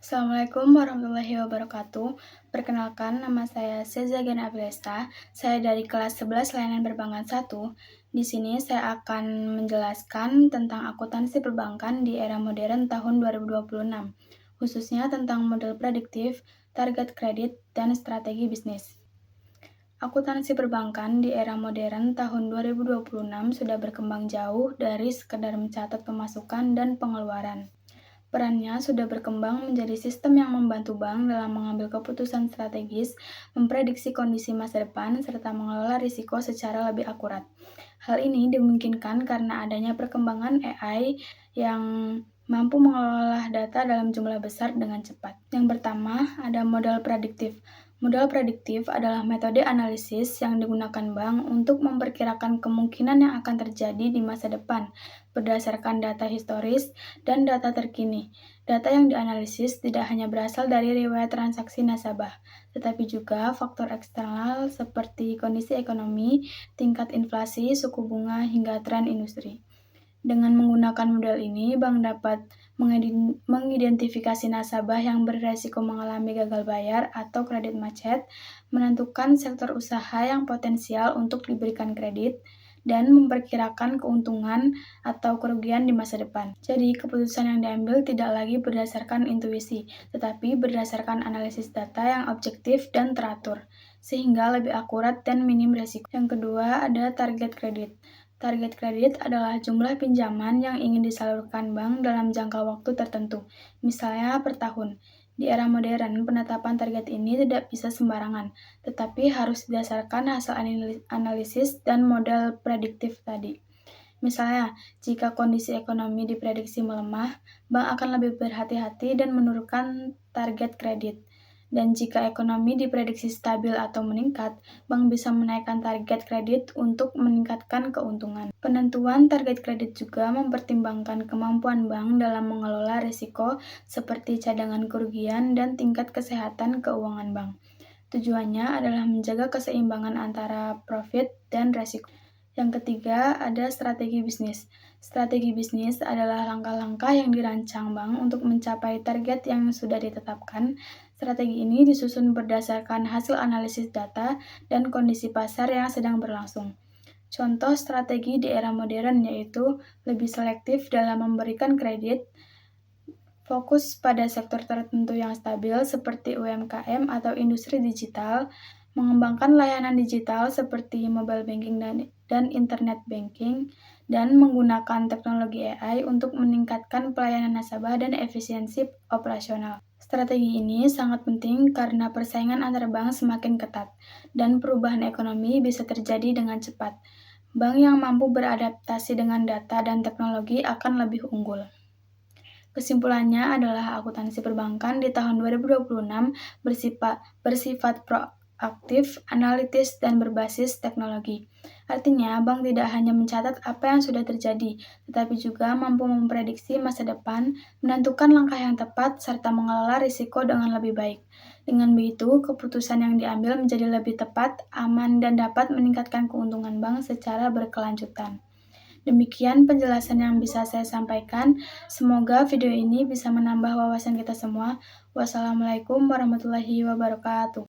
Assalamualaikum warahmatullahi wabarakatuh. Perkenalkan, nama saya Seza Gena Apriesta. Saya dari kelas 11 Layanan Perbankan 1. Di sini saya akan menjelaskan tentang akuntansi perbankan di era modern tahun 2026, khususnya tentang model prediktif, target kredit, dan strategi bisnis. Akuntansi perbankan di era modern tahun 2026 sudah berkembang jauh dari sekedar mencatat pemasukan dan pengeluaran. Perannya sudah berkembang menjadi sistem yang membantu bank dalam mengambil keputusan strategis, memprediksi kondisi masa depan, serta mengelola risiko secara lebih akurat. Hal ini dimungkinkan karena adanya perkembangan AI yang mampu mengelola data dalam jumlah besar dengan cepat. Yang pertama, ada modal prediktif. Modal prediktif adalah metode analisis yang digunakan bank untuk memperkirakan kemungkinan yang akan terjadi di masa depan berdasarkan data historis dan data terkini. Data yang dianalisis tidak hanya berasal dari riwayat transaksi nasabah, tetapi juga faktor eksternal seperti kondisi ekonomi, tingkat inflasi, suku bunga, hingga tren industri. Dengan menggunakan model ini, bank dapat mengidentifikasi nasabah yang beresiko mengalami gagal bayar atau kredit macet, menentukan sektor usaha yang potensial untuk diberikan kredit, dan memperkirakan keuntungan atau kerugian di masa depan. Jadi, keputusan yang diambil tidak lagi berdasarkan intuisi, tetapi berdasarkan analisis data yang objektif dan teratur, sehingga lebih akurat dan minim risiko. Yang kedua, ada target kredit. Target kredit adalah jumlah pinjaman yang ingin disalurkan bank dalam jangka waktu tertentu, misalnya per tahun. Di era modern, penetapan target ini tidak bisa sembarangan, tetapi harus didasarkan hasil analisis dan model prediktif tadi. Misalnya, jika kondisi ekonomi diprediksi melemah, bank akan lebih berhati-hati dan menurunkan target kredit. Dan jika ekonomi diprediksi stabil atau meningkat, bank bisa menaikkan target kredit untuk meningkatkan keuntungan. Penentuan target kredit juga mempertimbangkan kemampuan bank dalam mengelola risiko seperti cadangan kerugian dan tingkat kesehatan keuangan bank. Tujuannya adalah menjaga keseimbangan antara profit dan risiko. Yang ketiga, ada strategi bisnis. Strategi bisnis adalah langkah-langkah yang dirancang bank untuk mencapai target yang sudah ditetapkan. Strategi ini disusun berdasarkan hasil analisis data dan kondisi pasar yang sedang berlangsung. Contoh strategi di era modern yaitu lebih selektif dalam memberikan kredit, fokus pada sektor tertentu yang stabil seperti UMKM atau industri digital, mengembangkan layanan digital seperti mobile banking dan internet banking, dan menggunakan teknologi AI untuk meningkatkan pelayanan nasabah dan efisiensi operasional. Strategi ini sangat penting karena persaingan antar bank semakin ketat, dan perubahan ekonomi bisa terjadi dengan cepat. Bank yang mampu beradaptasi dengan data dan teknologi akan lebih unggul. Kesimpulannya adalah akuntansi perbankan di tahun 2026 bersifat proaktif, analitis, dan berbasis teknologi. Artinya, bank tidak hanya mencatat apa yang sudah terjadi, tetapi juga mampu memprediksi masa depan, menentukan langkah yang tepat, serta mengelola risiko dengan lebih baik. Dengan begitu, keputusan yang diambil menjadi lebih tepat, aman, dan dapat meningkatkan keuntungan bank secara berkelanjutan. Demikian penjelasan yang bisa saya sampaikan. Semoga video ini bisa menambah wawasan kita semua. Wassalamualaikum warahmatullahi wabarakatuh.